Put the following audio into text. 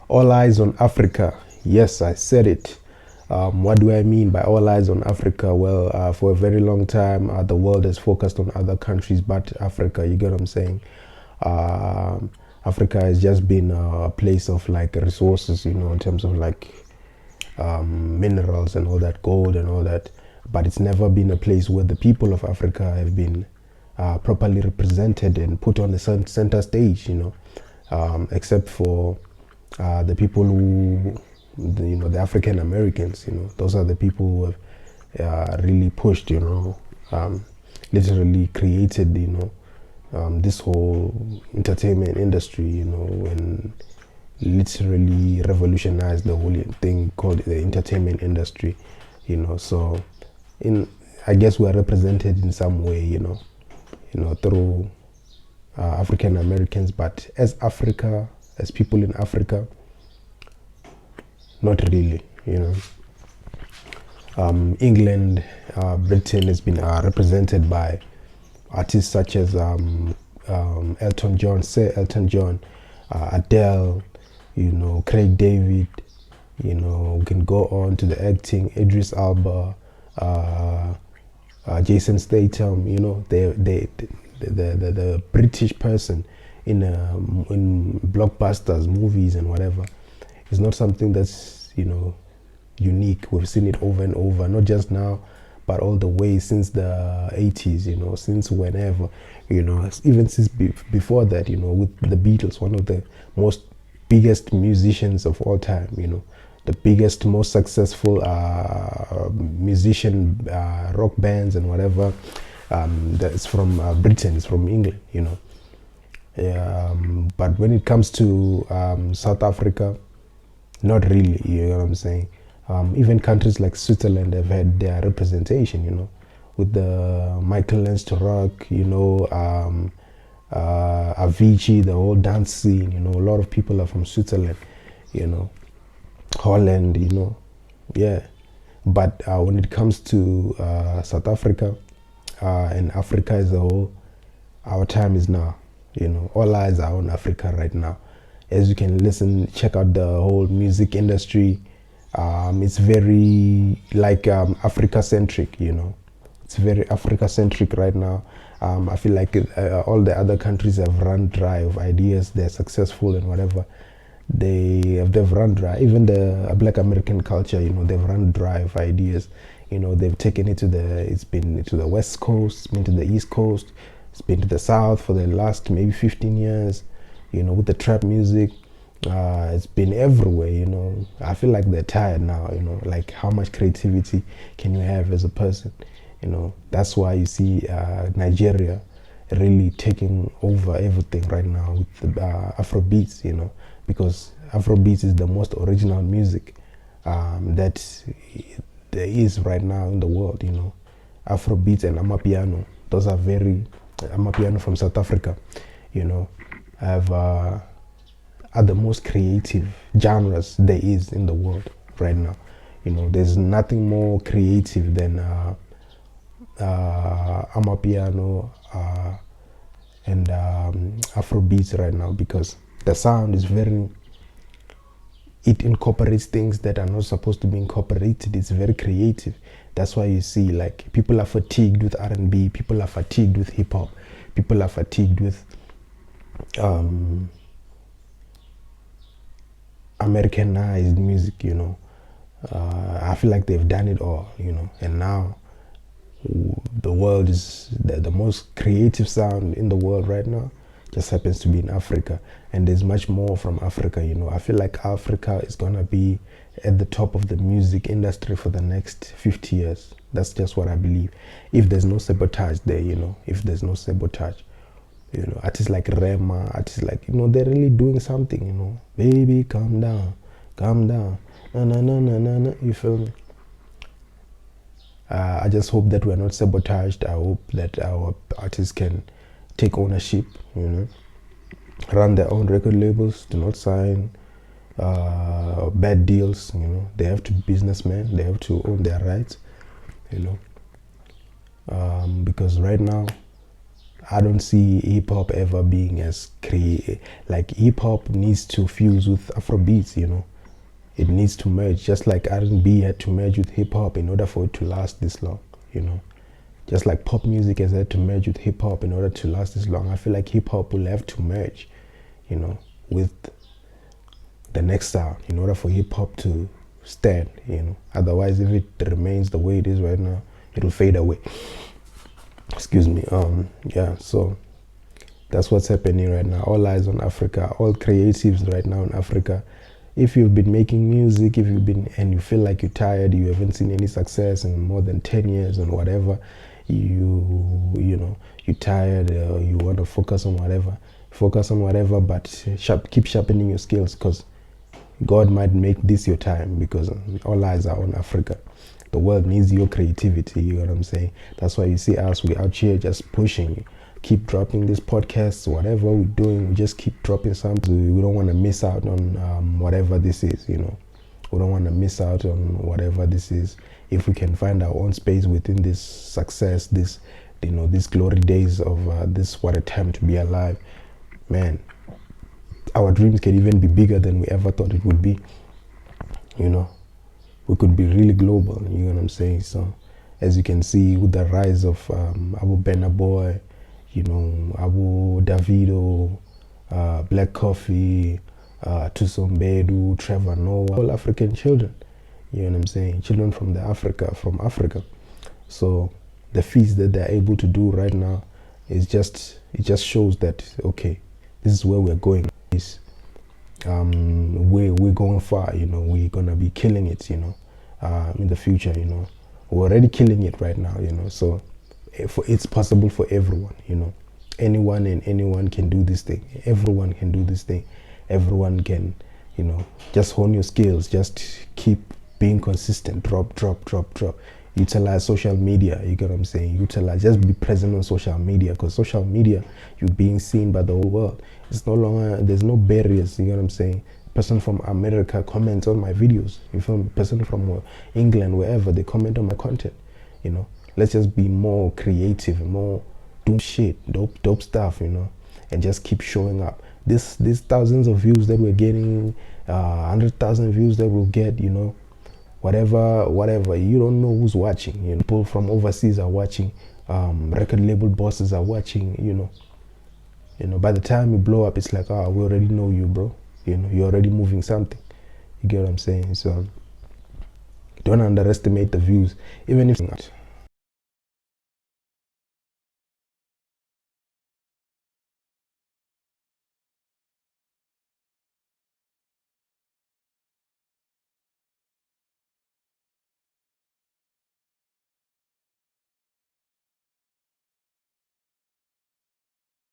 All eyes on Africa. Yes, I said it. What do I mean by all eyes on Africa? Well, for a very long time, the world has focused on other countries but Africa. You get what I'm saying? Um, Africa has just been a place of like resources, you know, in terms of like minerals and all that, gold and all that. But it's never been a place where the people of Africa have been properly represented and put on the center stage, you know, except for the people who, the African Americans, you know, those are the people who have really pushed, you know, literally created, you know, this whole entertainment industry, you know, and literally revolutionized the whole thing called the entertainment industry, you know. So, in I guess we are represented in some way, you know, through African Americans, but as Africa, as people in Africa, not really, you know. England, Britain has been represented by artists such as Elton John, Sir Elton John, Adele, you know, Craig David, you know, we can go on to the acting, Idris Elba, Jason Statham, you know, the British person in blockbusters, movies and whatever, is not something that's, you know, unique. We've seen it over and over, not just now, but all the way since the 80s, you know, since whenever, you know, even since before that, you know, with the Beatles, one of the most biggest musicians of all time, you know, the biggest, most successful musician, rock bands and whatever, that's from Britain, it's from England, you know. But when it comes to South Africa, not really, you know what I'm saying? Even countries like Switzerland have had their representation, you know, with the Michael Learns to Rock, you know, Avicii, the whole dance scene, you know, a lot of people are from Switzerland, you know, Holland, you know, yeah. But when it comes to South Africa and Africa as a whole, our time is now, you know, all eyes are on Africa right now. As you can listen, check out the whole music industry. It's very like Africa-centric, you know. It's very Africa-centric right now. I feel like all the other countries have run dry of ideas. They're successful and whatever. They've run dry. Even the Black American culture, you know, they've run dry of ideas. You know, they've taken it it's been to the West Coast, it's been to the East Coast, it's been to the South for the last maybe 15 years, you know, with the trap music. It's been everywhere, you know. I feel like they're tired now, you know, like how much creativity can you have as a person, you know. That's why you see Nigeria really taking over everything right now with the Afrobeats, you know, because Afrobeats is the most original music that there is right now in the world, you know. Afrobeats and Amapiano, those are Amapiano from South Africa, you know, are the most creative genres there is in the world right now. You know, there's nothing more creative than Amapiano and Afrobeats right now, because the sound is it incorporates things that are not supposed to be incorporated. It's very creative. That's why you see, like, people are fatigued with R&B, people are fatigued with hip hop, people are fatigued with Americanized music, you know. I feel like they've done it all, you know, and now the world is the most creative sound in the world right now just happens to be in Africa, and there's much more from Africa, you know. I feel like Africa is gonna be at the top of the music industry for the next 50 years. That's just what I believe, if there's no sabotage there, you know, if there's no sabotage. You know, artists like Rema, artists like, you know, they're really doing something, you know. Baby, calm down, na na na na na na. You feel me? I just hope that we're not sabotaged. I hope that our artists can take ownership, you know, run their own record labels, do not sign bad deals, you know. They have to be businessmen, they have to own their rights, you know. Because right now, I don't see hip hop ever being as like hip hop needs to fuse with Afrobeats, you know. It needs to merge, just like R&B had to merge with hip hop in order for it to last this long, you know. Just like pop music has had to merge with hip hop in order to last this long. I feel like hip hop will have to merge, you know, with the next sound in order for hip hop to stand, you know. Otherwise, if it remains the way it is right now, it'll fade away. Excuse me. Yeah, so that's what's happening right now. All eyes on Africa, all creatives right now in Africa. If you've been making music, if you've been and you feel like you're tired, you haven't seen any success in more than 10 years and whatever, you know, you're tired, you want to focus on whatever, but keep sharpening your skills, because God might make this your time, because all eyes are on Africa. The world needs your creativity, you know what I'm saying? That's why you see us, we're out here just pushing, keep dropping these podcasts, whatever we're doing, we just keep dropping something. We don't want to miss out on whatever this is, you know. We don't want to miss out on whatever this is. If we can find our own space within this success, this, you know, these glory days of this, what a time to be alive, man. Our dreams can even be bigger than we ever thought it would be, you know. We could be really global, you know what I'm saying? So, as you can see, with the rise of Abu Burna Boy, you know, Abu Davido, Black Coffee, Thuso Mbedu, Trevor Noah, all African children, you know what I'm saying? Children from Africa. So, the feats that they're able to do right now is it just shows that, okay, this is where we're going. We're going far, you know. We're gonna be killing it, you know, in the future, you know. We're already killing it right now, you know. So it's possible for everyone, you know. Anyone can do this thing. Everyone can do this thing. Everyone can, you know, just hone your skills. Just keep being consistent. Drop. Utilize social media, you get what I'm saying? Just be present on social media, because social media, you're being seen by the whole world. It's no longer, there's no barriers, you get what I'm saying? Person from America comments on my videos, you feel me? Person from England, wherever, they comment on my content, you know? Let's just be more creative, more doing shit, dope stuff, you know? And just keep showing up. These thousands of views that we're getting, 100,000 views that we'll get, you know? Whatever, you don't know who's watching, you know. People from overseas are watching, record label bosses are watching, you know. By the time you blow up, it's like, we already know you, bro, you know, you're already moving something, you get what I'm saying? So don't underestimate the views, even if